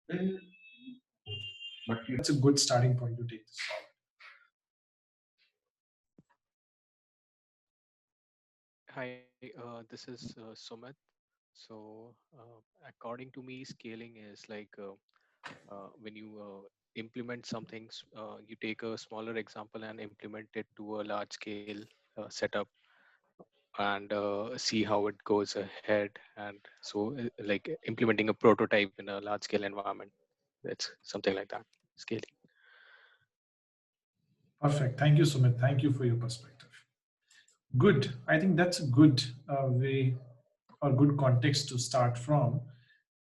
But it's a good starting point to take this forward. Hi, this is Sumit. So, according to me, scaling is like when you implement some things, you take a smaller example and implement it to a large scale setup and see how it goes ahead. And so, like implementing a prototype in a large scale environment, it's something like that. Scaling. Perfect. Thank you, Sumit. Thank you for your perspective. Good. I think that's a good way or good context to start from.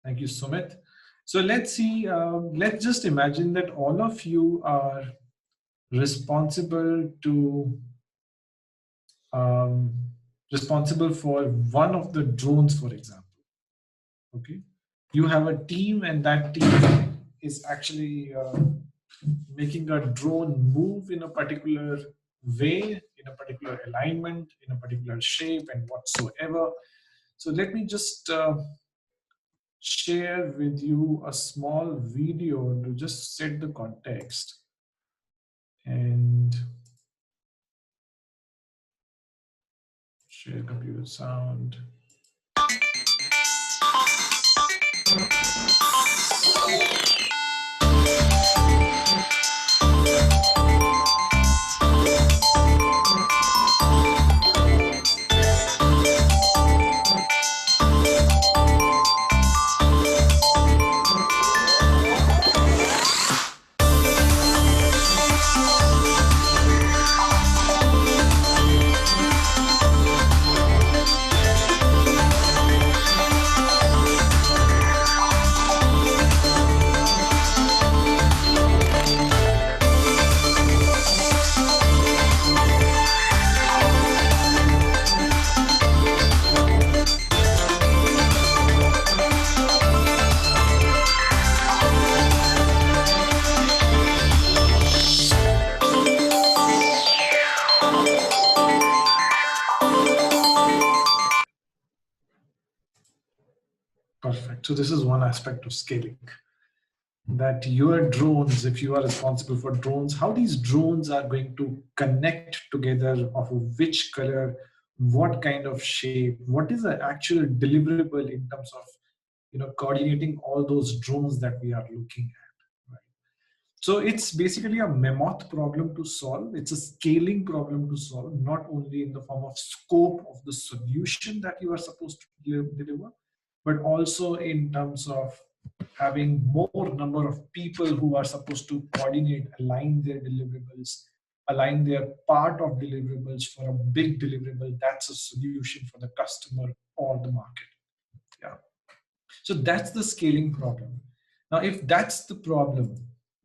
Thank you, Sumit. So let's see. Let's just imagine that all of you are responsible to um, responsible for one of the drones, for example. Okay, you have a team, and that team is actually making a drone move in a particular way, in a particular alignment, in a particular shape, and whatsoever. So let me just share with you a small video to just set the context. And share computer sound. Perfect. So this is one aspect of scaling. That your drones, if you are responsible for drones, how these drones are going to connect together, of which color, what kind of shape, what is the actual deliverable in terms of coordinating all those drones that we are looking at. Right? So it's basically a mammoth problem to solve. It's a scaling problem to solve, not only in the form of scope of the solution that you are supposed to deliver, but also in terms of having more number of people who are supposed to coordinate, align their deliverables, align their part of deliverables for a big deliverable that's a solution for the customer or the market. Yeah. So that's the scaling problem. Now, if that's the problem,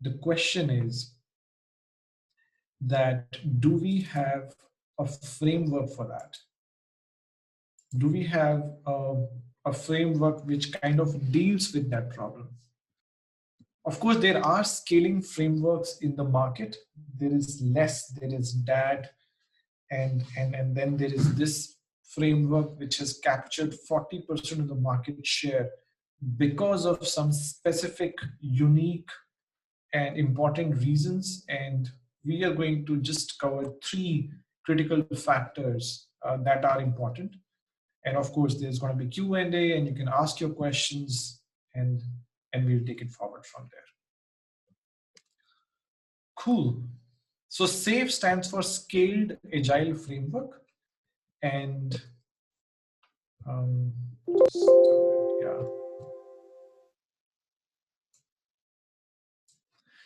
the question is that do we have a framework for that? Do we have a framework which kind of deals with that problem? Of course, there are scaling frameworks in the market. There is less, there is DAD, and then there is this framework which has captured 40% of the market share because of some specific, unique, and important reasons. And we are going to just cover three critical factors that are important. And of course, there's going to be Q&A, and you can ask your questions, and we'll take it forward from there. Cool. So SAFe stands for Scaled Agile Framework. And yeah.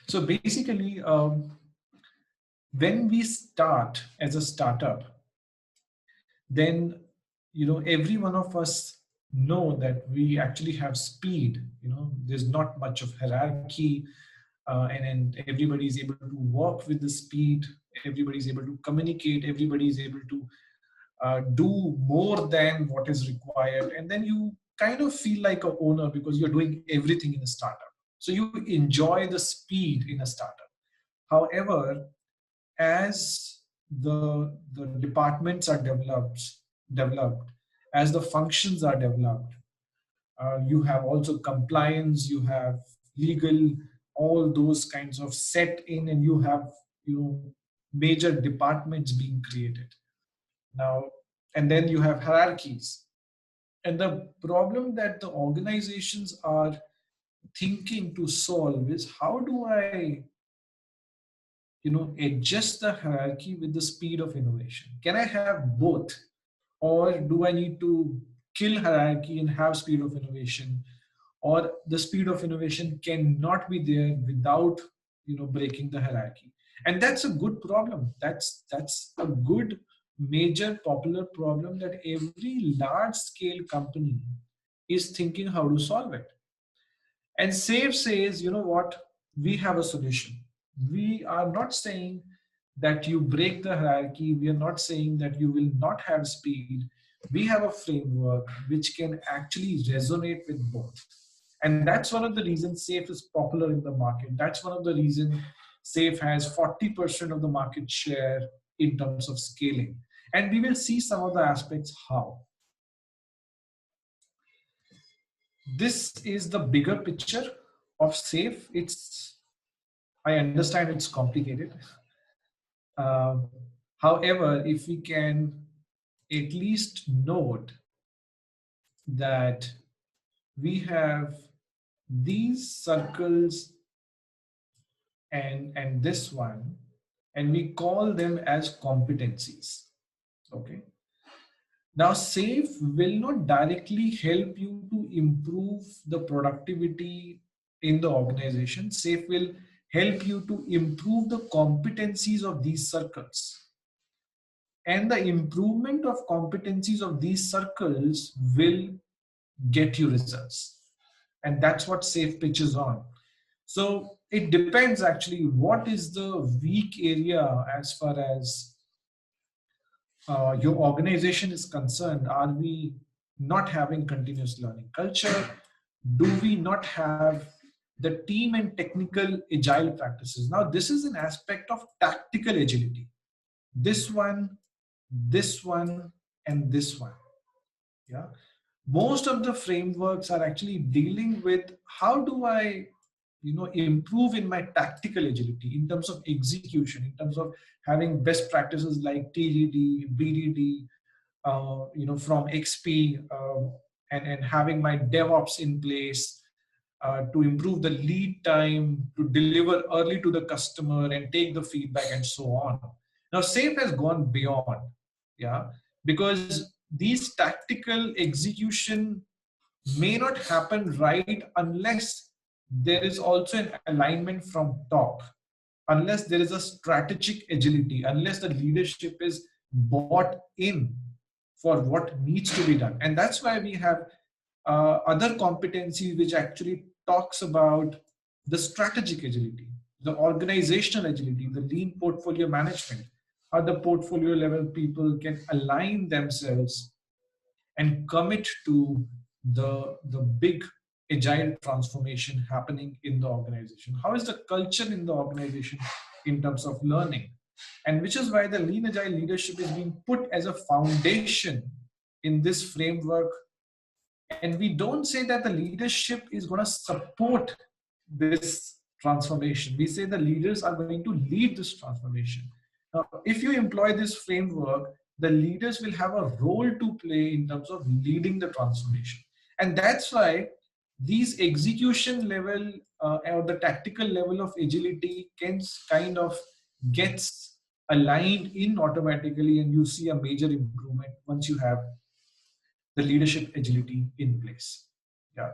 So basically, when we start as a startup, then every one of us know that we actually have speed. There's not much of hierarchy, and everybody is able to work with the speed. Everybody is able to communicate. Everybody is able to do more than what is required, and then you kind of feel like a owner because you're doing everything in a startup. So you enjoy the speed in a startup. However, as the departments are developed, as the functions are developed, you have also compliance, you have legal, all those kinds of set in, and you have, major departments being created now, and then you have hierarchies. And the problem that the organizations are thinking to solve is, how do I, adjust the hierarchy with the speed of innovation? Can I have both, or do I need to kill hierarchy and have speed of innovation, or the speed of innovation cannot be there without, breaking the hierarchy? And that's a good problem. That's a good major popular problem that every large scale company is thinking how to solve it. And SAFe says, you know what, we have a solution. We are not saying that you break the hierarchy. We are not saying that you will not have speed. We have a framework which can actually resonate with both. And that's one of the reasons SAFe is popular in the market. That's one of the reasons SAFe has 40% of the market share in terms of scaling. And we will see some of the aspects how. This is the bigger picture of SAFe. I understand it's complicated. Um, However, if we can at least note that we have these circles and this one, and we call them as competencies. Okay. Now, SAFe will not directly help you to improve the productivity in the organization. SAFe will help you to improve the competencies of these circles. And the improvement of competencies of these circles will get you results. And that's what SAFe pitches on. So it depends actually what is the weak area as far as your organization is concerned. Are we not having continuous learning culture? Do we not have the team and technical agile practices? Now, this is an aspect of tactical agility. This one, and this one. Yeah. Most of the frameworks are actually dealing with how do I, improve in my tactical agility in terms of execution, in terms of having best practices like TDD, BDD, from XP, and having my DevOps in place to improve the lead time, to deliver early to the customer and take the feedback and so on. Now, SAFe has gone beyond, yeah, because these tactical execution may not happen right unless there is also an alignment from top, unless there is a strategic agility, unless the leadership is bought in for what needs to be done. And that's why we have other competencies which actually talks about the strategic agility, the organizational agility, the lean portfolio management, how the portfolio level people can align themselves and commit to the big agile transformation happening in the organization. How is the culture in the organization in terms of learning? And which is why the lean agile leadership is being put as a foundation in this framework. And we don't say that the leadership is going to support this transformation. We say the leaders are going to lead this transformation. Now, if you employ this framework, the leaders will have a role to play in terms of leading the transformation. And that's why these execution level or the tactical level of agility can kind of gets aligned in automatically, and you see a major improvement once you have the leadership agility in place. Yeah.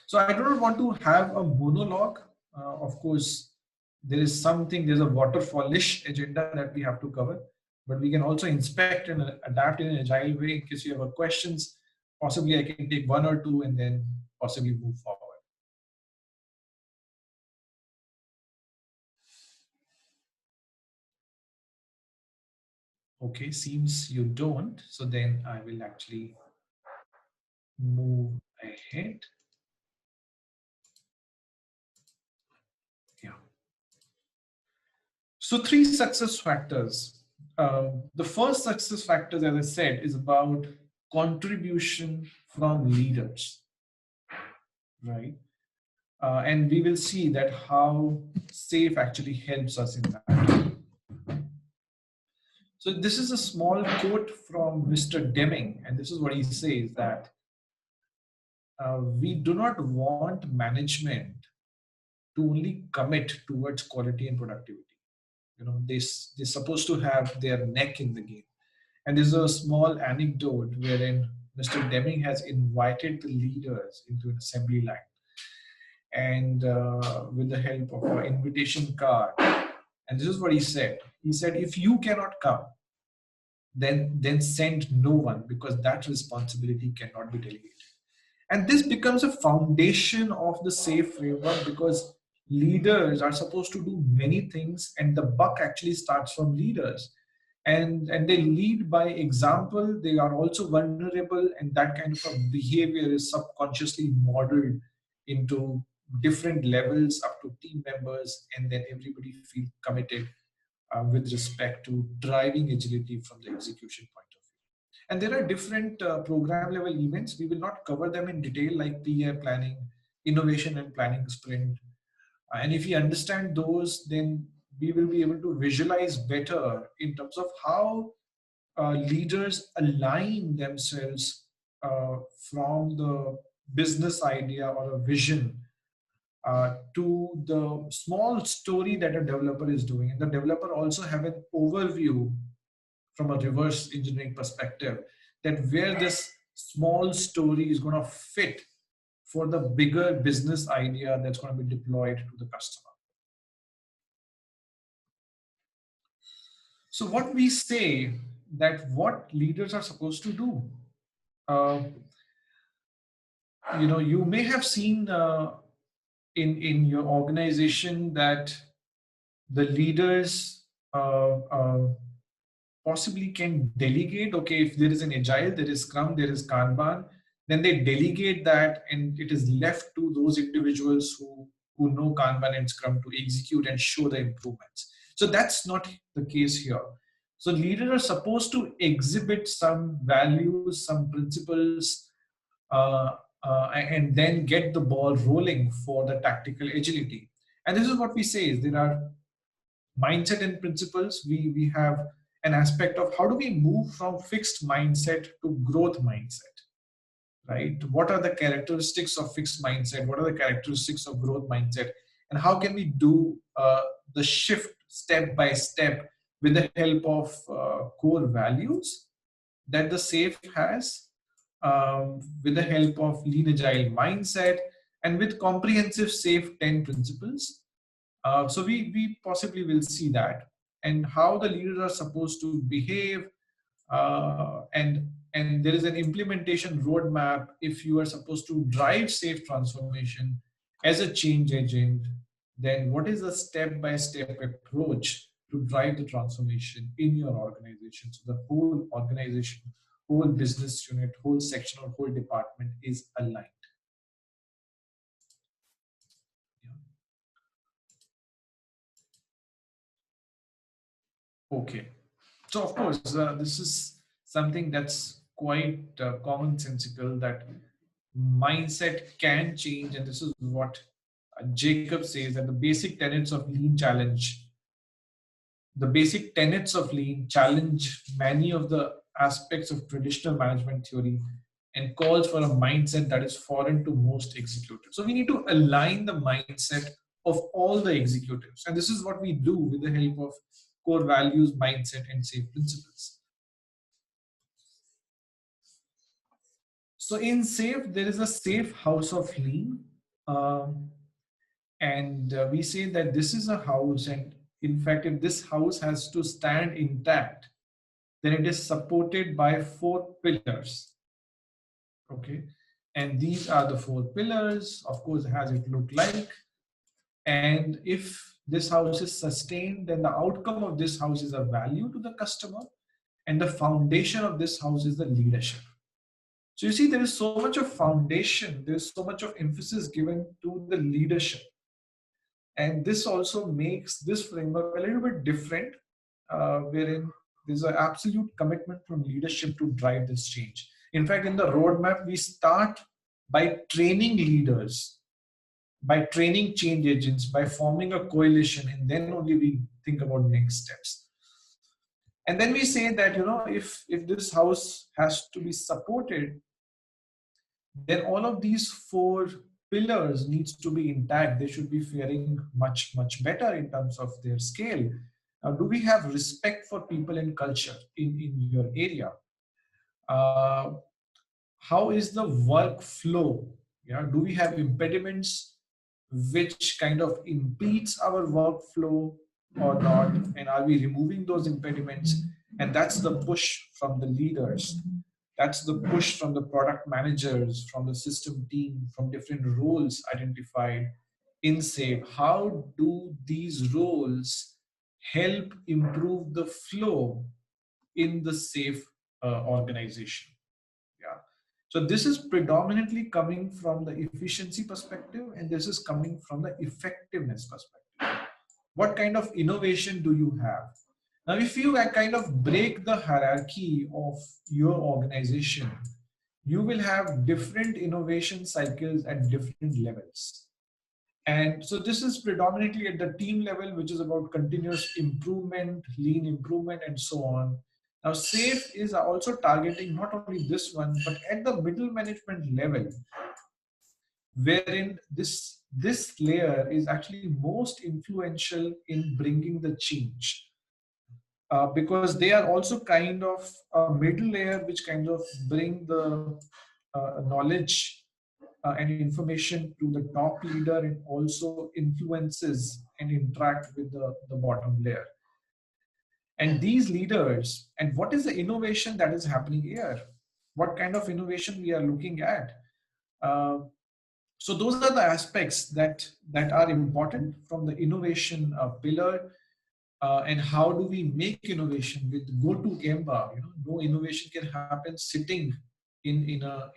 So I do not want to have a monologue. Of course, there's a waterfallish agenda that we have to cover, but we can also inspect and adapt in an agile way. In case you have questions, possibly I can take one or two and then possibly move forward. Okay, seems you don't. So then I will actually move ahead. Yeah. So 3 success factors. The first success factor, as I said, is about contribution from leaders, right? And we will see that how SAFe actually helps us in that. So this is a small quote from Mr. Deming, and this is what he says, that we do not want management to only commit towards quality and productivity. They're supposed to have their neck in the game. And there's a small anecdote wherein Mr. Deming has invited the leaders into an assembly line, and with the help of an invitation card. And this is what he said. He said, if you cannot come, then send no one, because that responsibility cannot be delegated. And this becomes a foundation of the SAFe framework, because leaders are supposed to do many things, and the buck actually starts from leaders. And they lead by example. They are also vulnerable, and that kind of a behavior is subconsciously modeled into different levels up to team members, and then everybody feel committed with respect to driving agility from the execution point of view. And there are different program level events. We will not cover them in detail, like PI planning, innovation and planning sprint. And if we understand those, then we will be able to visualize better in terms of how leaders align themselves from the business idea or a vision to the small story that a developer is doing. And the developer also have an overview from a reverse engineering perspective, that where this small story is going to fit for the bigger business idea that's going to be deployed to the customer. So what we say, that what leaders are supposed to do, uh, you may have seen in your organization that the leaders possibly can delegate. Okay, if there is an agile, there is scrum, there is kanban, then they delegate that, and it is left to those individuals who know kanban and scrum to execute and show the improvements. So that's not the case here. So leaders are supposed to exhibit some values, some principles, uh, and then get the ball rolling for the tactical agility. And this is what we say, is there are mindset and principles. We have an aspect of how do we move from fixed mindset to growth mindset, right? What are the characteristics of fixed mindset? What are the characteristics of growth mindset? And how can we do the shift step by step with the help of core values that the SAFe has, with the help of lean agile mindset, and with comprehensive SAFe 10 principles. So we possibly will see that, and how the leaders are supposed to behave, and there is an implementation roadmap if you are supposed to drive SAFe transformation as a change agent. Then what is the step-by-step approach to drive the transformation in your organization, so the whole organization, whole business unit, whole section or whole department is aligned. Okay. So of course, this is something that's quite commonsensical, that mindset can change, and this is what Jacob says, that the basic tenets of lean challenge many of the aspects of traditional management theory, and calls for a mindset that is foreign to most executives. So we need to align the mindset of all the executives, and this is what we do with the help of core values, mindset, and SAFe principles. So in SAFe, there is a SAFe house of lean. Um, and we say that this is a house, and in fact, if this house has to stand intact, then it is supported by 4 pillars. Okay. And these are the 4 pillars. Of course, has it look like? And if this house is sustained, then the outcome of this house is a value to the customer, and the foundation of this house is the leadership. So you see, there is so much of foundation, there is so much of emphasis given to the leadership. And this also makes this framework a little bit different, wherein there's an absolute commitment from leadership to drive this change. In fact, in the roadmap, we start by training leaders by training change agents, by forming a coalition, and then only we think about next steps. And then we say that, if this house has to be supported, then all of these four pillars needs to be intact. They should be faring much better in terms of their scale. Now, do we have respect for people and culture in your area? uh, how is the workflow? Yeah, do we have impediments which kind of impedes our workflow or not? And are we removing those impediments? And that's the push from the leaders. That's the push from the product managers, from the system team, from different roles identified in SAFe. How do these roles help improve the flow in the SAFe organization? Yeah. So this is predominantly coming from the efficiency perspective, and this is coming from the effectiveness perspective. What kind of innovation do you have? Now, if you kind of break the hierarchy of your organization, you will have different innovation cycles at different levels. And so this is predominantly at the team level, which is about continuous improvement, lean improvement, and so on. Now, SAFe is also targeting not only this one, but at the middle management level, wherein this layer is actually most influential in bringing the change, because they are also kind of a middle layer which kind of bring the knowledge and information to the top leader, and also influences and interact with the bottom layer. And these leaders, and what is the innovation that is happening here? What kind of innovation we are looking at? Uh, so those are the aspects that are important from the innovation pillar. And how do we make innovation with go to Gemba? No innovation can happen sitting in a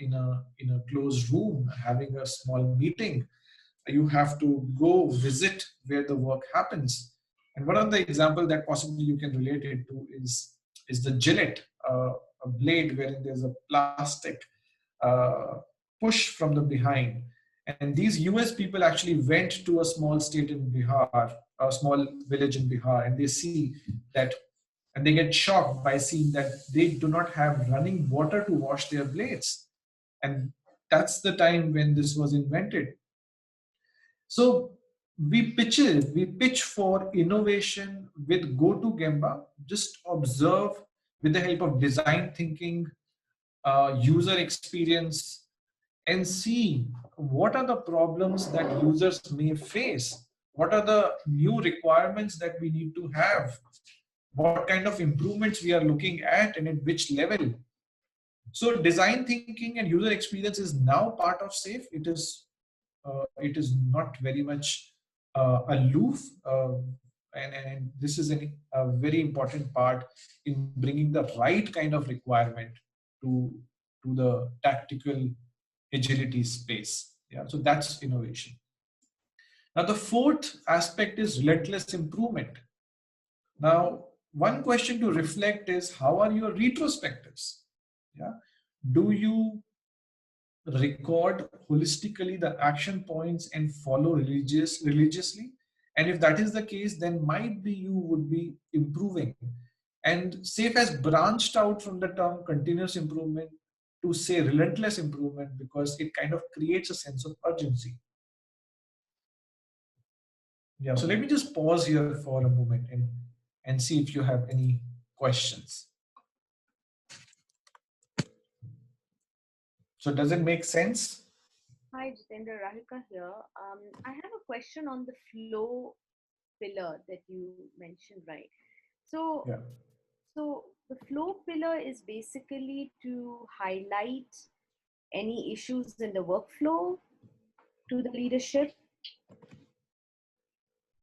closed room having a small meeting. You have to go visit where the work happens. And one of the example that possibly you can relate it to is the Gillette, a blade wherein there's a plastic uh, push from the behind. And these US people actually went to a small state in Bihar, a small village in Bihar, and they see that, and they get shocked by seeing that they do not have running water to wash their blades. And that's the time when this was invented. So we pitch for innovation with go to Gemba. Just observe with the help of design thinking, user experience, and see what are the problems that users may face. What are the new requirements that we need to have? What kind of improvements we are looking at, and at which level? So design thinking and user experience is now part of SAFe. It is not very much aloof, and this is a very important part in bringing the right kind of requirement to the tactical agility space. Yeah, so that's innovation. Now the fourth aspect is relentless improvement. Now, one question to reflect is, how are your retrospectives? Yeah, do you record holistically the action points and follow religiously? And if that is the case, then might be you would be improving. And SAFe has branched out from the term continuous improvement to say relentless improvement, because it kind of creates a sense of urgency. Yeah, so let me just pause here for a moment and see if you have any questions. So does it make sense? Hi, Jitendra, Rahika here. I have a question on the flow pillar that you mentioned, right? So, Yeah. so the flow pillar is basically to highlight any issues in the workflow to the leadership.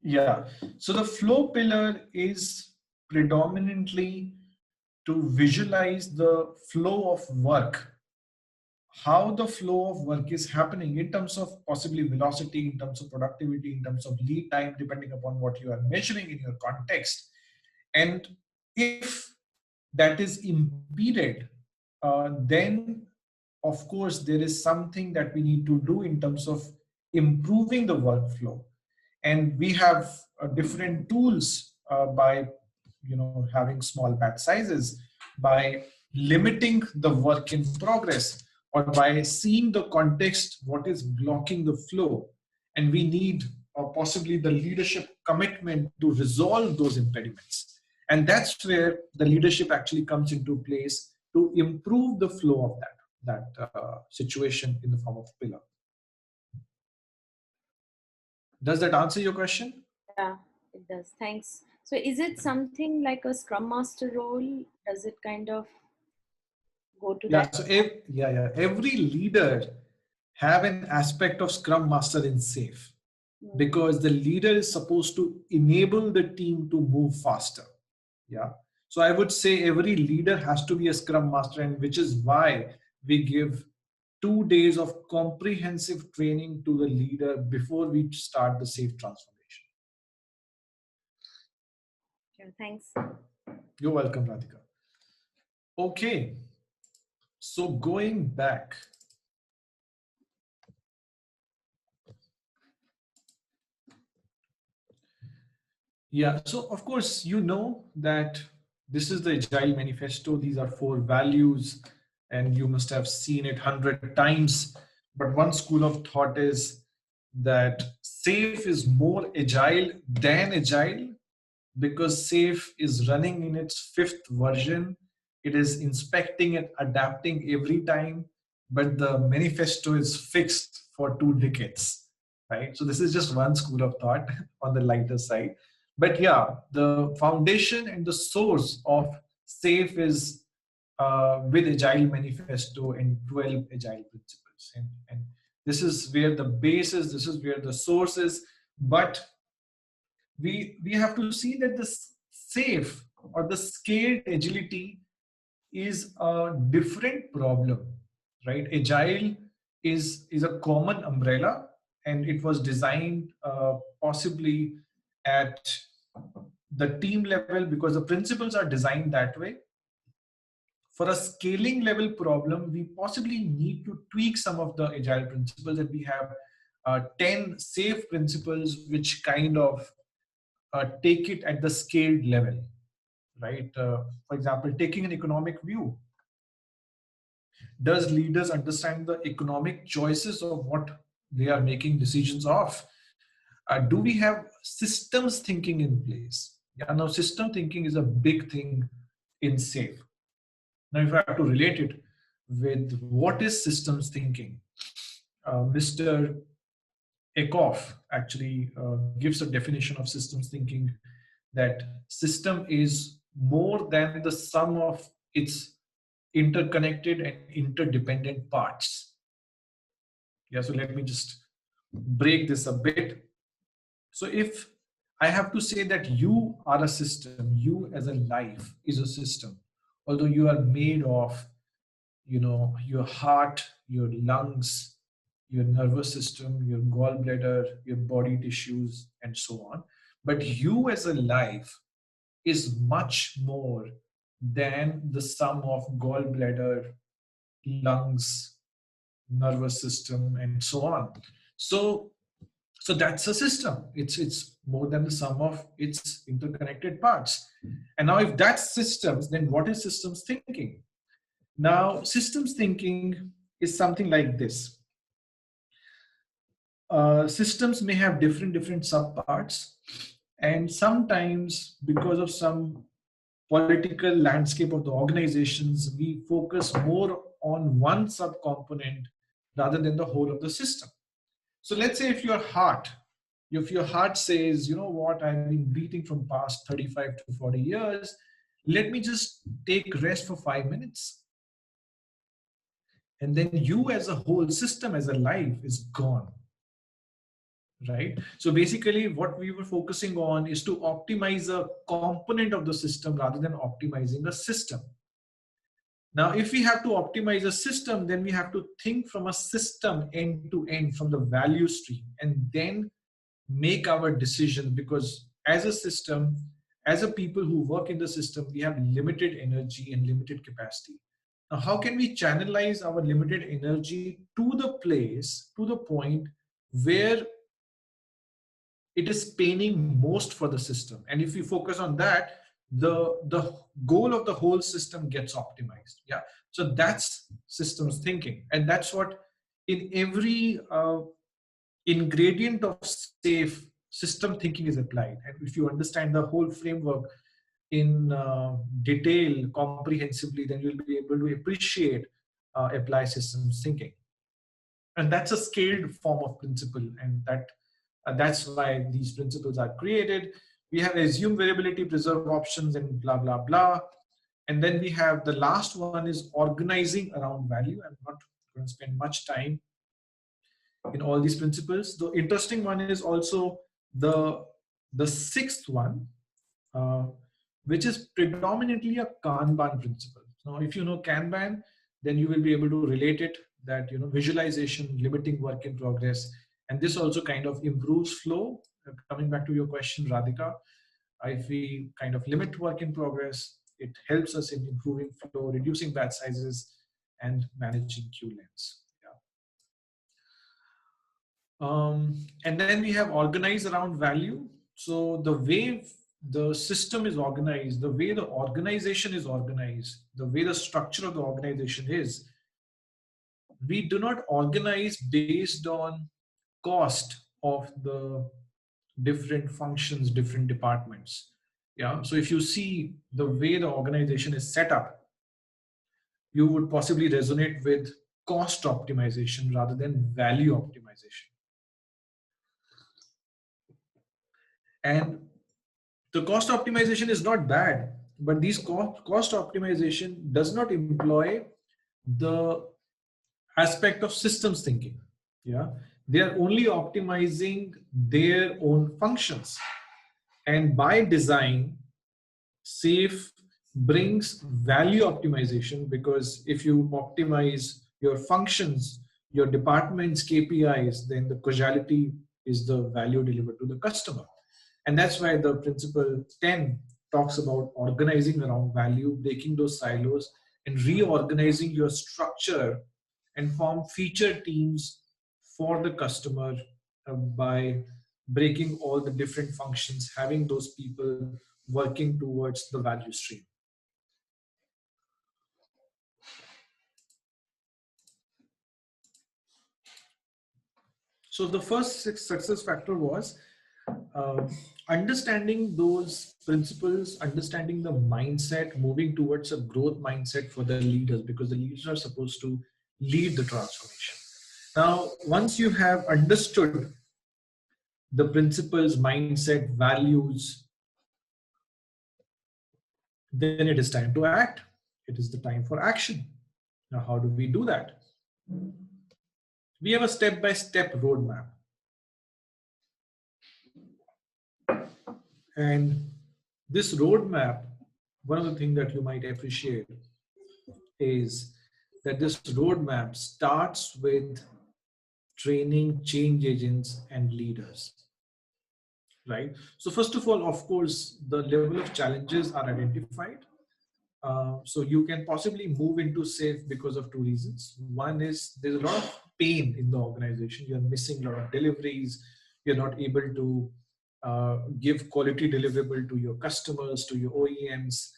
Yeah. So the flow pillar is predominantly to visualize the flow of work, how the flow of work is happening in terms of possibly velocity, in terms of productivity, in terms of lead time, depending upon what you are measuring in your context. And if that is impeded, then of course there is something that we need to do in terms of improving the workflow. And we have different tools by having small batch sizes, by limiting the work in progress, or by seeing the context, what is blocking the flow. And we need possibly the leadership commitment to resolve those impediments. And that's where the leadership actually comes into place to improve the flow of that situation in the form of pillar. Does that answer your question? Yeah, it does. Thanks. So is it something like a Scrum Master role? Does it kind of go to Yeah. that? So every leader have an aspect of Scrum Master in SAFe, Mm. because the leader is supposed to enable the team to move faster. Yeah. So I would say every leader has to be a Scrum Master, and which is why we give 2 days of comprehensive training to the leader before we start the SAFe transformation. Sure, thanks. You're welcome, Radhika. Okay. So going back, yeah, so of course, that this is the Agile Manifesto. These are 4 values, and you must have seen it 100 times. But one school of thought is that SAFe is more agile than agile, because SAFe is running in its 5th version. It is inspecting and adapting every time, but the manifesto is fixed for 2 decades, right? So this is just one school of thought on the lighter side. But yeah, the foundation and the source of SAFe is with Agile Manifesto and 12 Agile principles. And this is where the base is, this is where the source is. But we have to see that the SAFe or the scaled agility is a different problem, right? Agile is a common umbrella, and it was designed possibly at the team level, because the principles are designed that way. For a scaling level problem, we possibly need to tweak some of the agile principles, and we have 10 SAFe principles which kind of take it at the scaled level, right? For example, taking an economic view. Does leaders understand the economic choices of what they are making decisions of? Do we have systems thinking in place? Yeah, now system thinking is a big thing in SAFe. Now, if I have to relate it with what is systems thinking, Mr. Eckhoff actually gives a definition of systems thinking, that system is more than the sum of its interconnected and interdependent parts. Yeah, so let me just break this a bit. So if I have to say that you are a system, you as a life is a system, although you are made of, your heart, your lungs, your nervous system, your gallbladder, your body tissues, and so on. But you as a life is much more than the sum of gallbladder, lungs, nervous system, and so on. So that's a system. It's more than the sum of its interconnected parts. And now, if that's systems, then what is systems thinking? Now, systems thinking is something like this. Systems may have different subparts, and sometimes, because of some political landscape of the organizations, we focus more on one subcomponent rather than the whole of the system. So let's say if your heart says, you know what, I've been beating from past 35 to 40 years, let me just take rest for 5 minutes. And then you as a whole system, as a life, is gone. Right? So basically what we were focusing on is to optimize a component of the system rather than optimizing the system. Now, if we have to optimize a system, then we have to think from a system end to end, from the value stream, and then make our decisions, because as a system, as a people who work in the system, we have limited energy and limited capacity. Now, how can we channelize our limited energy to the place, to the point where it is paining most for the system. And if you focus on that, the goal of the whole system gets optimized. Yeah. So that's systems thinking. And that's what in every ingredient of SAFe, system thinking is applied. And if you understand the whole framework in detail comprehensively, then you'll be able to appreciate apply systems thinking. And that's a scaled form of principle, and that's why these principles are created. We have assume variability, preserve options, and blah blah blah. And then we have the last one is organizing around value. I'm not going to spend much time in all these principles. The interesting one is also the sixth one, uh, which is predominantly a Kanban principle. Now, if you know Kanban, then you will be able to relate it that, you know, visualization, limiting work in progress, and this also kind of improves flow. Coming back to your question, Radhika, if we kind of limit work in progress, it helps us in improving flow, reducing batch sizes, and managing queue lengths. And then we have organize around value. So the way the system is organized, the way the organization is organized, the way the structure of the organization is, we do not organize based on cost of the different functions, different departments. Yeah. So if you see the way the organization is set up, you would possibly resonate with cost optimization rather than value optimization. And the cost optimization is not bad, but these cost optimization does not employ the aspect of systems thinking. Yeah, they are only optimizing their own functions, and by design, SAFe brings value optimization, because if you optimize your functions, your department's KPIs, then the causality is the value delivered to the customer. And that's why the principle 10 talks about organizing around value, breaking those silos, and reorganizing your structure and form feature teams for the customer by breaking all the different functions, having those people working towards the value stream. So the first success factor was understanding those principles, understanding the mindset, moving towards a growth mindset for the leaders, because the leaders are supposed to lead the transformation. Now, once you have understood the principles, mindset, values, then it is time to act. It is the time for action. Now, how do we do that? We have a step-by-step roadmap. And this roadmap, one of the things that you might appreciate is that this roadmap starts with training change agents and leaders, right? So first of all, of course, the level of challenges are identified. So you can possibly move into SAFe because of two reasons. One is there's a lot of pain in the organization. You're missing a lot of deliveries. You're not able to give quality deliverable to your customers, to your OEMs,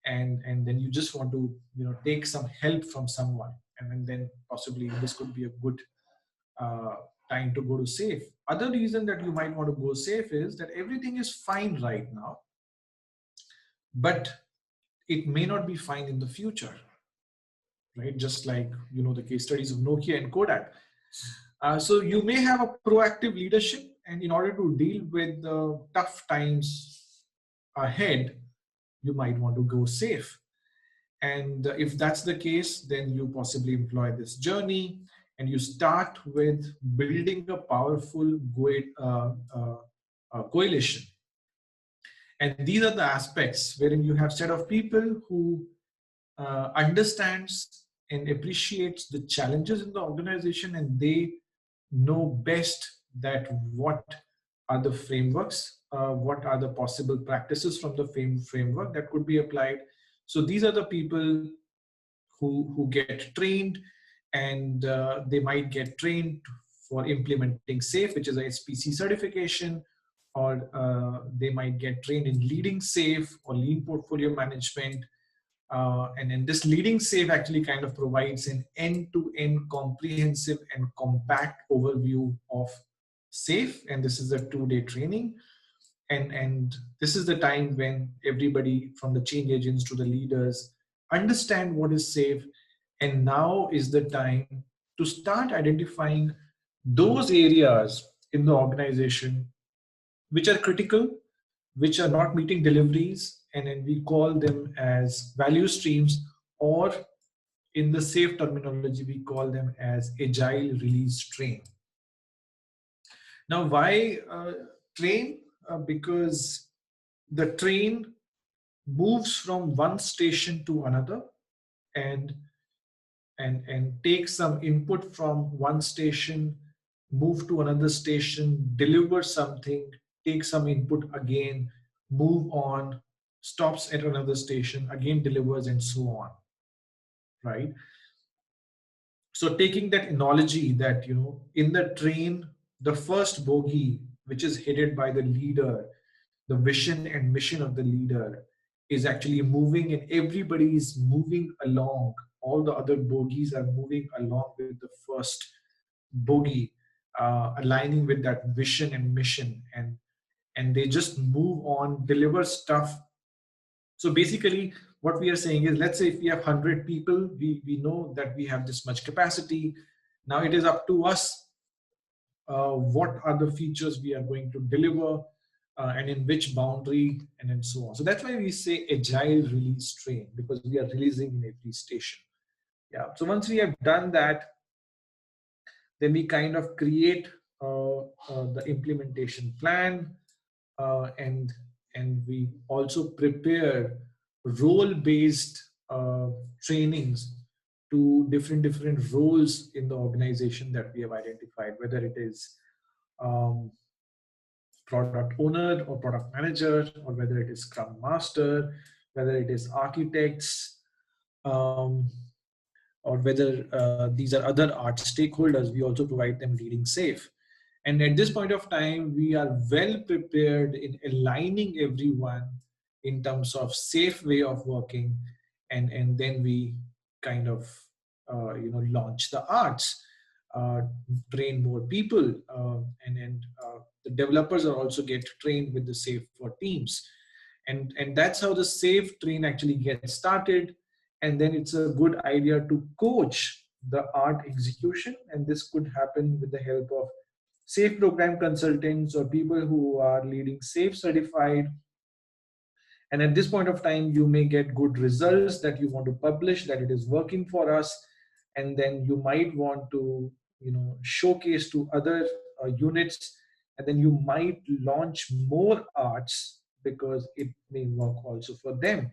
and then you just want to, you know, take some help from someone, and then possibly this could be a good time to go to SAFe. Other reason that you might want to go SAFe is that everything is fine right now, but it may not be fine in the future, right? Just like, you know, the case studies of Nokia and Kodak. So you may have a proactive leadership, and in order to deal with the tough times ahead, you might want to go SAFe. And if that's the case, then you possibly employ this journey, and you start with building a powerful coalition. And these are the aspects wherein you have a set of people who understands and appreciates the challenges in the organization, and they know best that what are the frameworks, what are the possible practices from the framework that could be applied. So these are the people who get trained, and they might get trained for implementing SAFe, which is a SPC certification, or they might get trained in leading SAFe or lean portfolio management. And then this leading SAFe actually kind of provides an end-to-end comprehensive and compact overview of SAFe. And this is a 2-day training. And this is the time when everybody from the change agents to the leaders understand what is SAFe. And now is the time to start identifying those areas in the organization which are critical, which are not meeting deliveries, and then we call them as value streams, or in the SAFe terminology, we call them as agile release train. Now, why train? Because the train moves from one station to another, and take some input from one station, move to another station, deliver something, take some input again, move on, stops at another station, again delivers, and so on, right? So taking that analogy that, in the train, the first bogie, which is headed by the leader, the vision and mission of the leader is actually moving, and everybody is moving along. All the other bogies are moving along with the first bogie, aligning with that vision and mission, and they just move on, deliver stuff. So basically what we are saying is, let's say if we have 100 people, we know that we have this much capacity. Now it is up to us, what are the features we are going to deliver, and in which boundary, and then so on. So that's why we say agile release train, because we are releasing in every station. Yeah. So once we have done that, then we kind of create the implementation plan, and we also prepare role-based trainings to different roles in the organization that we have identified, whether it is um, product owner or product manager, or whether it is scrum master, whether it is architects, um, or whether these are other art stakeholders. We also provide them leading SAFe. And at this point of time, we are well prepared in aligning everyone in terms of SAFe way of working, and then we kind of launch the arts, uh, train more people, and the developers are also get trained with the SAFe for teams, and that's how the SAFe train actually gets started. And then it's a good idea to coach the art execution, and this could happen with the help of SAFe program consultants or people who are leading SAFe certified. And at this point of time, you may get good results that you want to publish, that it is working for us, and then you might want to showcase to other units, and then you might launch more arts because it may work also for them.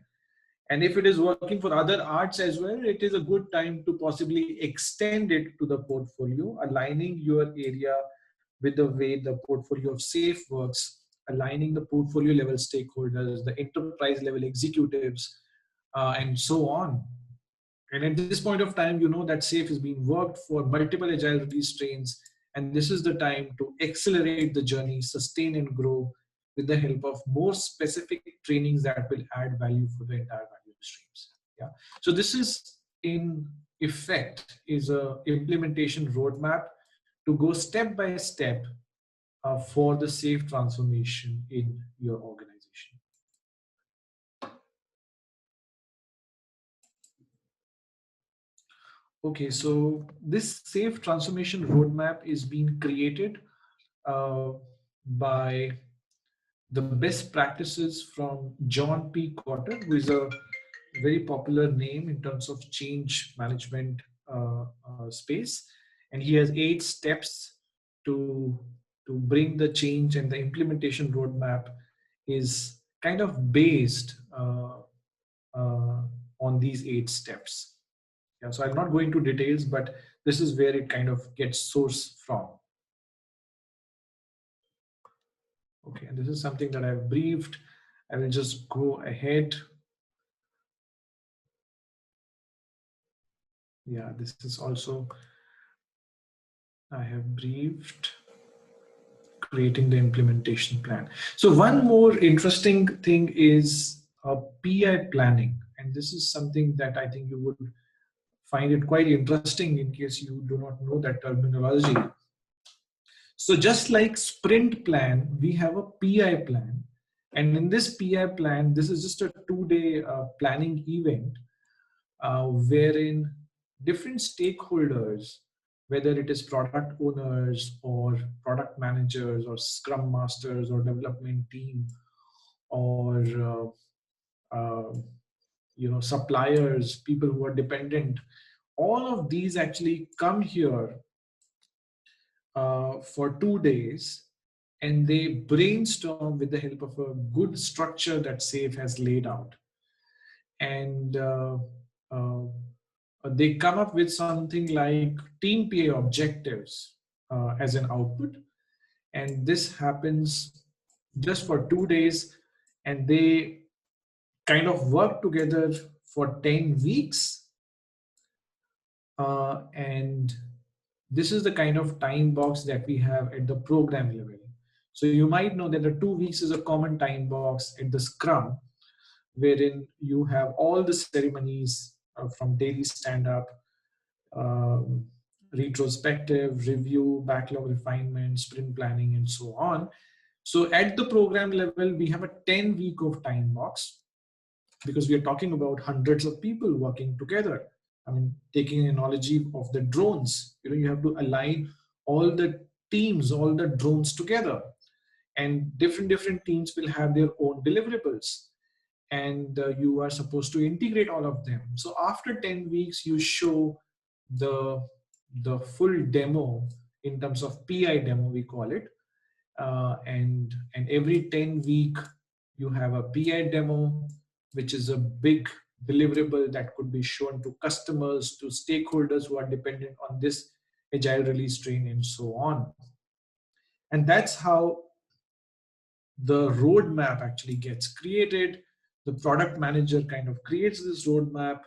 And if it is working for other arts as well, it is a good time to possibly extend it to the portfolio, aligning your area with the way the portfolio of SAFe works, aligning the portfolio level stakeholders, the enterprise level executives, and so on. And at this point of time, you know that SAFe is being worked for multiple agile release trains, and this is the time to accelerate the journey, sustain and grow with the help of more specific trainings that will add value for the entire value streams. Yeah. So this is in effect is a implementation roadmap to go step by step for the SAFe transformation in your organization. Okay, so this SAFe transformation roadmap is being created uh, by the best practices from John P. Cotter, who is a very popular name in terms of change management space. And he has 8 steps to, bring the change, and the implementation roadmap is kind of based on these 8 steps. Yeah, so I'm not going to details, but this is where it kind of gets sourced from. Okay, and this is something that I've briefed. I will just go ahead. Yeah, this is also I have briefed creating the implementation plan. So one more interesting thing is PI planning. And this is something that I think you would find it quite interesting in case you do not know that terminology. So just like sprint plan, we have a PI plan. And in this PI plan, this is just a 2-day planning event wherein different stakeholders, whether it is product owners or product managers or scrum masters or development team or suppliers, people who are dependent, all of these actually come here for 2 days, and they brainstorm with the help of a good structure that SAFe has laid out. And uh, they come up with something like team PA objectives as an output. And this happens just for 2 days, and they kind of work together for 10 weeks. And this is the kind of time box that we have at the program level. So you might know that the 2 weeks is a common time box at the Scrum, wherein you have all the ceremonies from daily stand-up, um, retrospective, review, backlog refinement, sprint planning, and so on. So at the program level, we have a 10-week of time box, because we are talking about hundreds of people working together. I mean, taking an analogy of the drones, you have to align all the teams, all the drones together, and different teams will have their own deliverables, and you are supposed to integrate all of them. So after 10 weeks, you show the full demo in terms of PI demo, we call it, and every 10-week you have a PI demo, which is a big deliverable that could be shown to customers, to stakeholders who are dependent on this agile release train, and so on. And that's how the roadmap actually gets created. The product manager kind of creates this roadmap,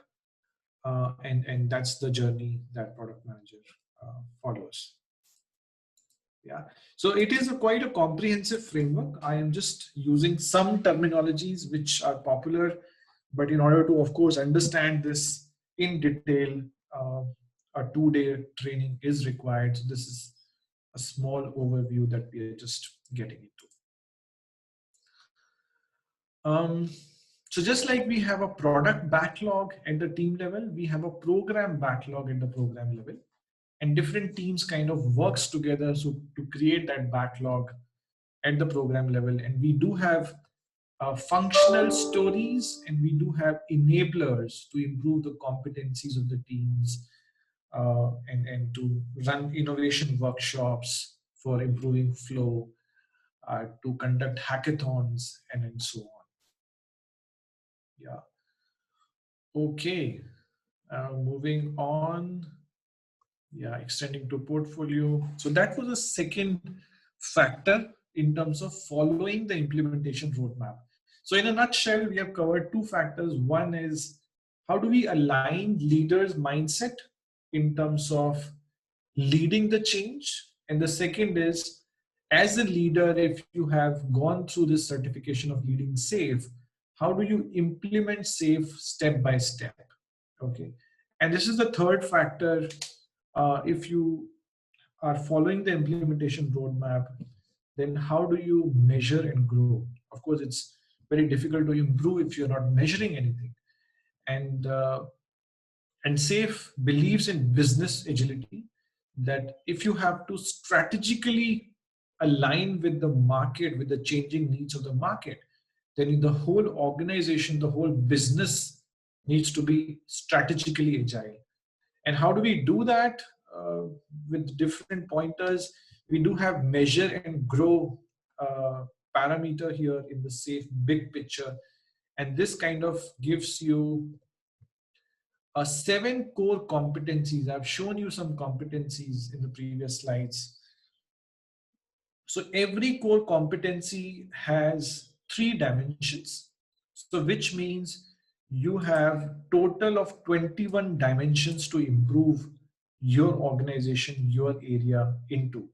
and that's the journey that product manager follows. Yeah, so it is quite a comprehensive framework. I am just using some terminologies which are popular, but in order to, of course, understand this in detail, a 2-day training is required. So this is a small overview that we are just getting into. So just like we have a product backlog at the team level, we have a program backlog at the program level, and different teams kind of works together to create that backlog at the program level. And we do have functional stories, and we do have enablers to improve the competencies of the teams, and to run innovation workshops for improving flow, to conduct hackathons, and so on. Yeah. Okay. Moving on. Yeah, extending to portfolio. So that was the second factor in terms of following the implementation roadmap. So in a nutshell, we have covered two factors. One is, how do we align leaders' mindset in terms of leading the change? And the second is, as a leader, if you have gone through this certification of leading SAFe, how do you implement SAFe step by step? Okay. And this is the third factor. If you are following the implementation roadmap, then how do you measure and grow? Of course, it's very difficult to improve if you're not measuring anything. And SAFe believes in business agility, that if you have to strategically align with the market, with the changing needs of the market, then the whole organization, the whole business needs to be strategically agile. And how do we do that? With different pointers. We do have measure and grow parameter here in the SAFe big picture. And this kind of gives you 7 core competencies. I've shown you some competencies in the previous slides. So every core competency has 3 dimensions. So which means you have total of 21 dimensions to improve your organization, your area into.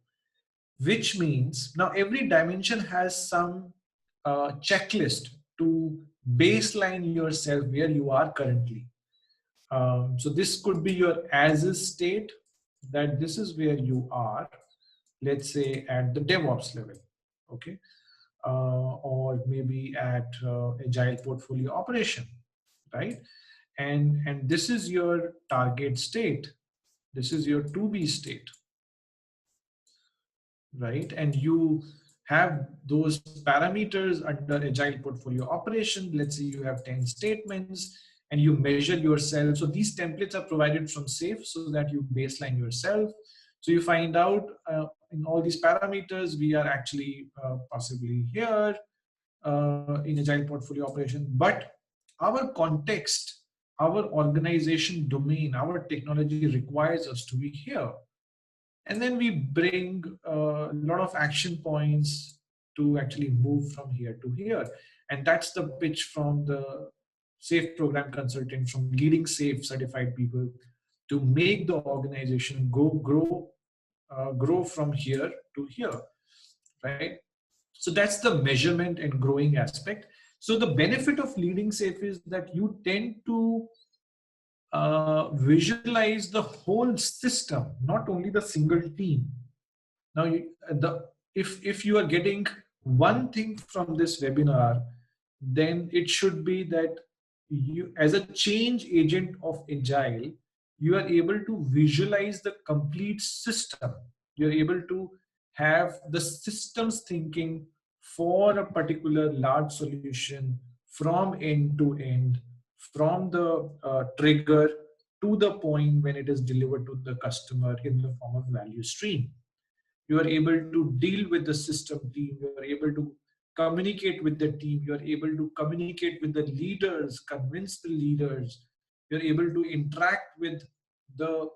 Which means now every dimension has some checklist to baseline yourself where you are currently. So this could be your as is state, that this is where you are, let's say at the DevOps level, okay, or maybe at agile portfolio operation, right? And this is your target state. This is your to be state, right? And you have those parameters under agile portfolio operation. Let's say you have 10 statements and you measure yourself. So these templates are provided from SAFe so that you baseline yourself. So you find out in all these parameters, we are actually possibly here in agile portfolio operation, but our context, our organization domain, our technology requires us to be here. And then we bring a lot of action points to actually move from here to here. And that's the pitch from the SAFe program consultant, from leading SAFe certified people, to make the organization grow from here to here, right? So that's the measurement and growing aspect. So the benefit of leading SAFe is that you tend to visualize the whole system, not only the single team. Now, if you are getting one thing from this webinar, then it should be that you, as a change agent of Agile, you are able to visualize the complete system. You're able to have the systems thinking for a particular large solution from end to end, from the trigger to the point when it is delivered to the customer in the form of value stream. You are able to deal with the system team, you are able to communicate with the team, you are able to communicate with the leaders, convince the leaders, you're able to interact with the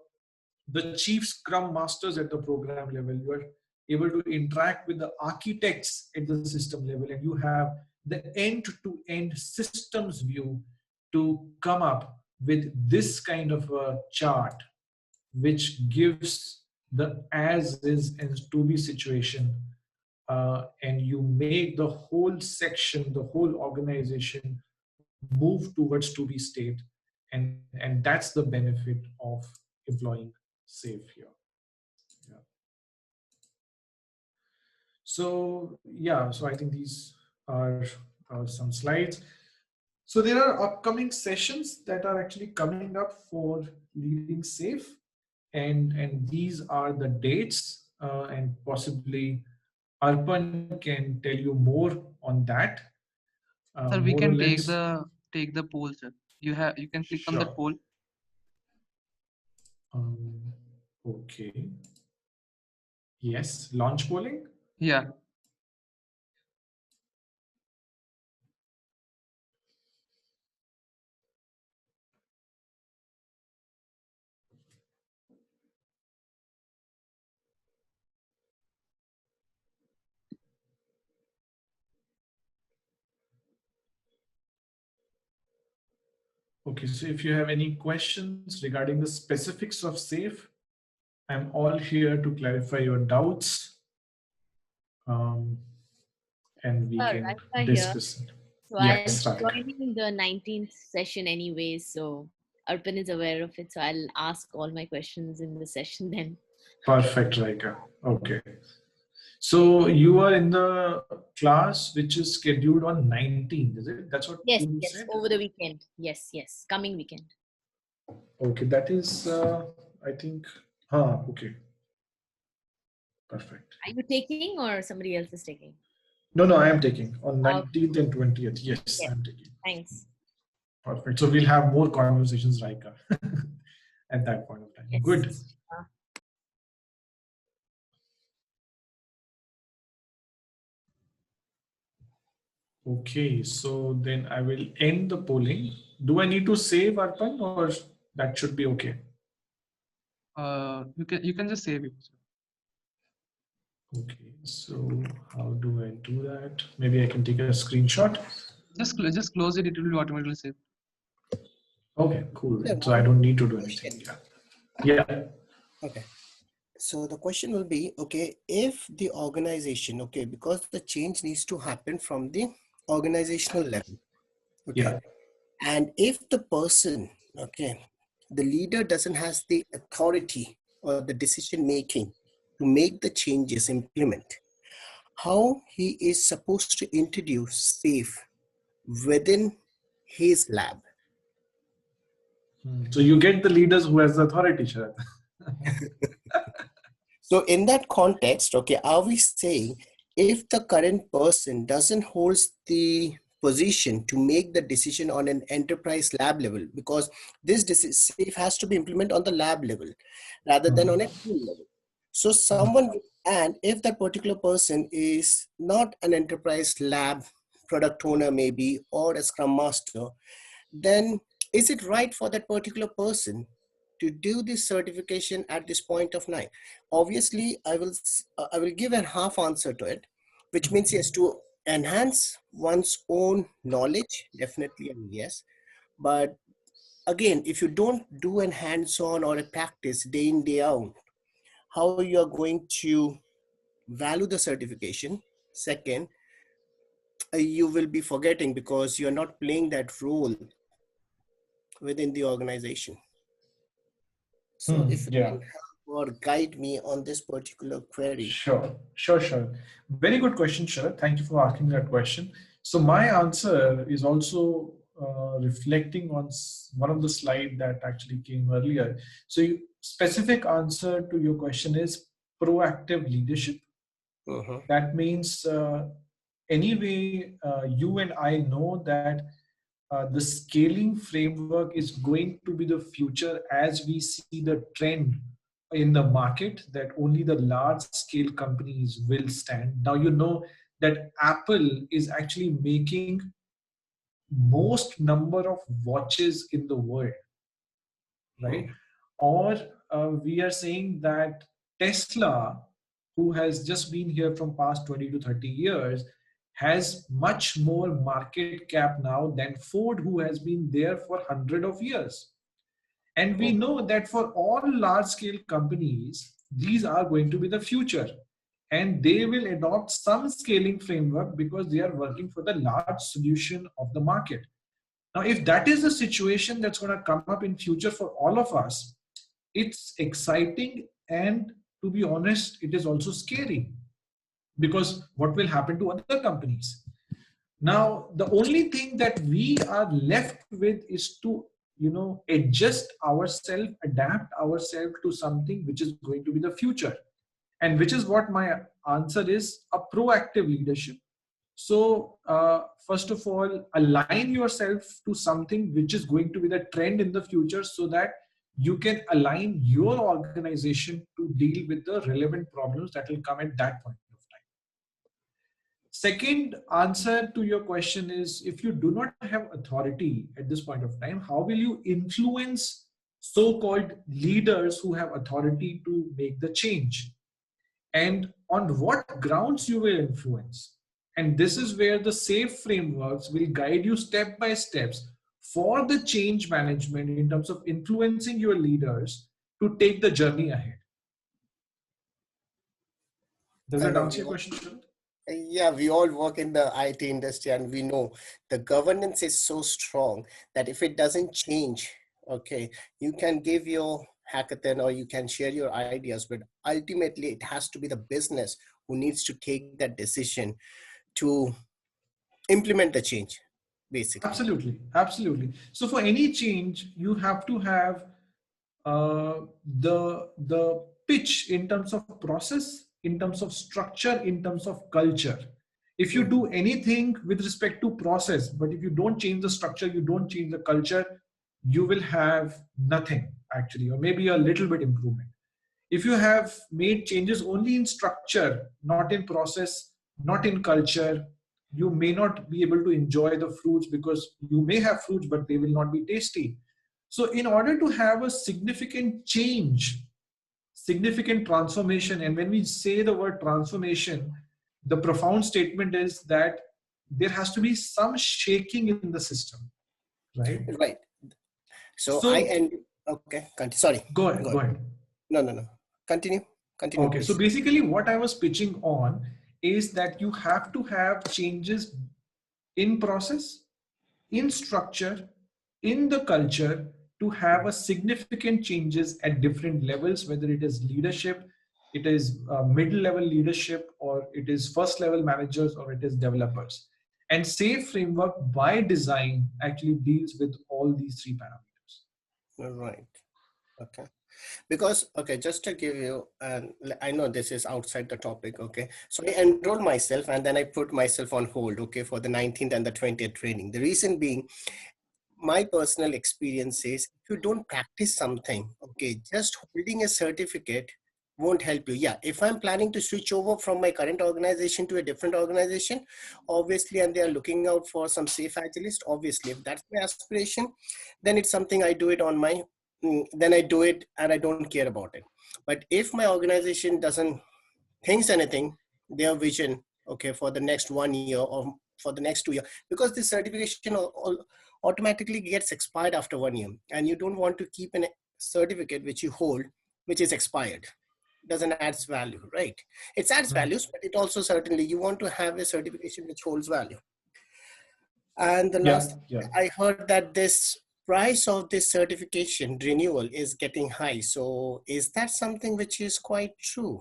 chief scrum masters at the program level, you are able to interact with the architects at the system level, and you have the end-to-end systems view to come up with this kind of a chart, which gives the as is and to be situation, and you make the whole section, the whole organization move towards to be state, and that's the benefit of employing SAFe here. Yeah. So yeah, so I think these are some slides. So there are upcoming sessions that are actually coming up for leading SAFe, and these are the dates, and possibly Arpan can tell you more on that. Sir, we More or can less. take the poll, sir. You can click on Sure. that poll. Okay. Yes, launch polling. Yeah. Okay, so if you have any questions regarding the specifics of SAFe, I'm all here to clarify your doubts, and we can discuss it. So Yes, I'm right. joining the 19th session anyways, so Arpan is aware of it, so I'll ask all my questions in the session then. Perfect, Raika. Okay. So you are in the class which is scheduled on 19th, is it? That's what Yes, you yes, said? over the weekend. Yes, yes, coming weekend. Okay, that is, I think, okay. Perfect. Are you taking or somebody else is taking? No, I am taking on 19th and 20th. Yes, Yes. I'm taking. Thanks. Perfect. So we'll have more conversations, Raika, at that point of time. Yes. Good. Okay, so then I will end the polling. Do I need to save, Arpan, or that should be okay? You can just save it. Okay, so how do I do that? Maybe I can take a screenshot. Just close it. It will be automatically saved. Okay, cool. So I don't need to do anything. Yeah. Okay. So the question will be, okay, if the organization, okay, because the change needs to happen from the organizational level, okay, Yeah. and if the person, okay, the leader doesn't has the authority or the decision making to make the changes, implement, how he is supposed to introduce SAFe within his lab. So you get the leaders who has the authority, Sharad. So in that context, okay, are we saying if the current person doesn't hold the position to make the decision on an enterprise lab level, because this SAFe has to be implemented on the lab level rather than on a team level. So someone, and if that particular person is not an enterprise lab product owner maybe, or a scrum master, then is it right for that particular person to do this certification at this point of time? Obviously, I will give a half answer to it, which means yes, to enhance one's own knowledge, definitely yes. But again, if you don't do an hands-on or a practice day in, day out, how you are going to value the certification? Second, you will be forgetting because you're not playing that role within the organization. So if you Yeah. can help or guide me on this particular query. Sure. Very good question, Sharad. Thank you for asking that question. So my answer is also reflecting on one of the slide that actually came earlier. So specific answer to your question is proactive leadership. Uh-huh. That means anyway, you and I know that the scaling framework is going to be the future as we see the trend in the market that only the large scale companies will stand. Now, you know that Apple is actually making most number of watches in the world, right? Or we are saying that Tesla, who has just been here from past 20 to 30 years, has much more market cap now than Ford, who has been there for 100 of years. And we know that for all large scale companies, these are going to be the future. And they will adopt some scaling framework because they are working for the large solution of the market. Now, if that is the situation that's going to come up in future for all of us, it's exciting, and to be honest, it is also scary because what will happen to other companies? Now, the only thing that we are left with is to, adjust ourselves, adapt ourselves to something which is going to be the future, and which is what my answer is: a proactive leadership. So, first of all, align yourself to something which is going to be the trend in the future so that you can align your organization to deal with the relevant problems that will come at that point of time. Second answer to your question is, if you do not have authority at this point of time, how will you influence so-called leaders who have authority to make the change? And on what grounds you will influence? And this is where the SAFe frameworks will guide you step by steps for the change management in terms of influencing your leaders to take the journey ahead. Does I that know answer your question, Sharad? yeah, we all work in the IT industry and we know the governance is so strong that if it doesn't change, okay, you can give your hackathon or you can share your ideas, but ultimately it has to be the business who needs to take that decision to implement the change, basically. Absolutely. So for any change, you have to have the pitch in terms of process, in terms of structure, in terms of culture. If you do anything with respect to process, but if you don't change the structure, you don't change the culture, you will have nothing actually, or maybe a little bit improvement. If you have made changes only in structure, not in process, not in culture, you may not be able to enjoy the fruits because you may have fruits, but they will not be tasty. So, in order to have a significant change, significant transformation, and when we say the word transformation, the profound statement is that there has to be some shaking in the system, right? Right. So I So, end. Okay. Sorry. go ahead. No. Continue, Okay, so please. basically what I was pitching on is that you have to have changes in process, in structure, in the culture to have a significant changes at different levels, whether it is leadership, it is middle level leadership, or it is first level managers, or it is developers. And SAFe framework by design actually deals with all these three parameters. All right. Okay. Because, okay, just to give you, I know this is outside the topic, okay. So I enrolled myself and then I put myself on hold, okay, for the 19th and the 20th training. The reason being, my personal experience is if you don't practice something, okay, just holding a certificate won't help you. Yeah, if I'm planning to switch over from my current organization to a different organization, obviously, and they are looking out for some SAFe Agilist, obviously, if that's my aspiration, then it's something I do it on my, then I do it and I don't care about it. But if my organization doesn't thinks anything, their vision, okay, for the next 1 year or for the next 2 years, because this certification automatically gets expired after 1 year, and you don't want to keep a certificate which you hold, which is expired. Doesn't adds value, right? It adds values, but it also certainly you want to have a certification which holds value. And the Yeah, last, yeah. I heard that this price of this certification renewal is getting high. So is that something which is quite true?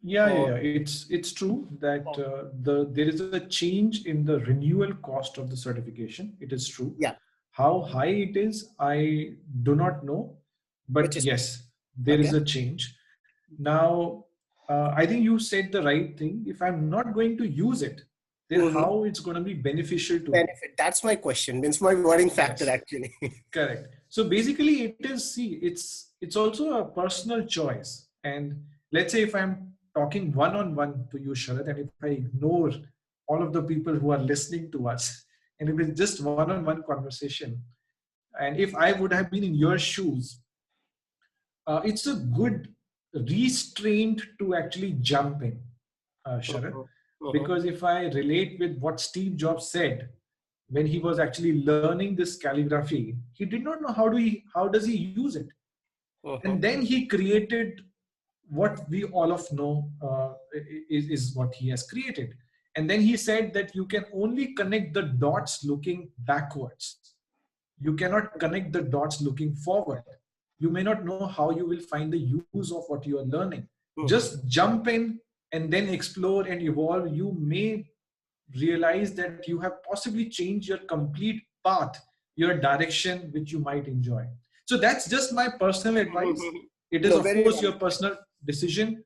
Yeah. Or It's true that there is a change in the renewal cost of the certification. It is true. yeah, How high it is, I do not know, which but is yes, there is okay. a change. Now, I think you said the right thing. If I'm not going to use it, then Mhm. how it's going to be beneficial to me? Benefit. That's my question. It's my worrying factor Yes. actually. Correct. So basically, it is, see, it's also a personal choice. And let's say if I'm talking one on one to you, Sharad, and if I ignore all of the people who are listening to us, and if it's just one on one conversation, and if I would have been in your shoes, it's a good restraint to actually jump in, Sharad. Mhm. Mhm. Because if I relate with what Steve Jobs said when he was actually learning this calligraphy, he did not know how does he use it, and Mhm. then he created what we all of know is what he has created. And then he said that you can only connect the dots looking backwards. You cannot connect the dots looking forward. You may not know how you will find the use of what you are learning. Mhm. Just jump in and then explore and evolve. You may realize that you have possibly changed your complete path, your direction, which you might enjoy. So that's just my personal advice. Mhm. It is, No, of very course, your valid. personal decision. Yeah.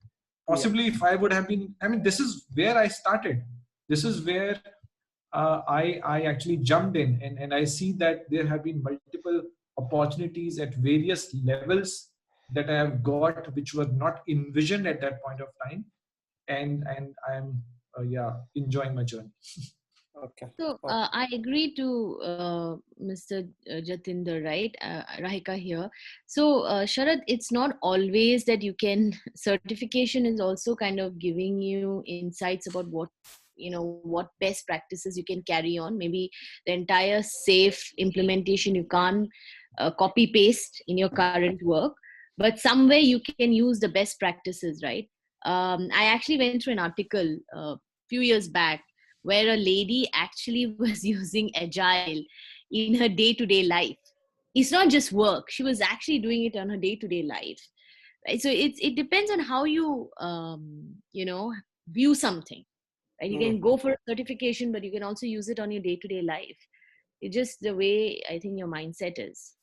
Possibly, if I would have been, I mean, this is where I started. This is where I actually jumped in, and I see that there have been multiple opportunities at various levels that I have got, which were not envisioned at that point of time, and I'm yeah, enjoying my journey. Okay. So Okay. I agree to Mr. Jatinder, right? Rahika here. So Sharad, it's not always that you can. Certification is also kind of giving you insights about what, what best practices you can carry on. Maybe the entire safe implementation you can't copy paste in your current work, but somewhere you can use the best practices, right? I actually went through an article few years back where a lady actually was using agile in her day-to-day life. It's not just work, she was actually doing it on her day-to-day life, right? So it depends on how you view something, right? You can Mhm. go for a certification, but you can also use it on your day-to-day life. It's just the way I think your mindset is.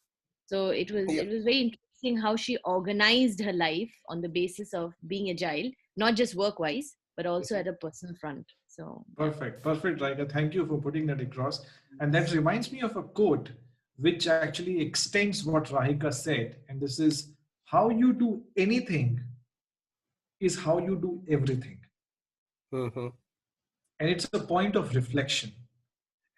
So Yeah. it was very interesting how she organized her life on the basis of being agile, not just work wise, but also at a personal front. So yeah. Perfect, perfect, Raika. Thank you for putting that across. And that reminds me of a quote which actually extends what Rahika said. And this is, how you do anything is how you do everything. Mhm. And it's a point of reflection.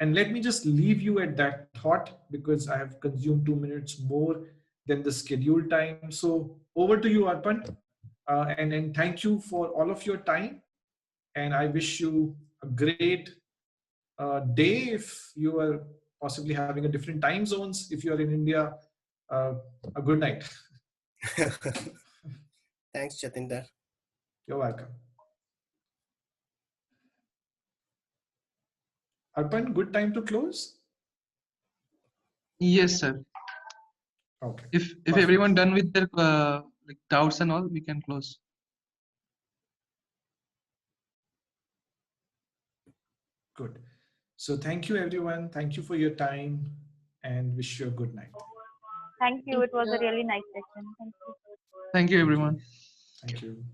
And let me just leave you at that thought because I have consumed 2 minutes more than the scheduled time. So over to you, Arpan. And thank you for all of your time. And I wish you a great day if you are possibly having a different time zones. If you are in India, uh, a good night. Thanks, Jatinder. You're welcome. Arpan, good time to close? Yes, sir. Okay. If Perfect. everyone done with their like doubts and all, we can close. Good. So thank you, everyone. Thank you for your time and wish you a good night. Thank you. It was a really nice session. Thank you. Thank you, everyone. Thank you.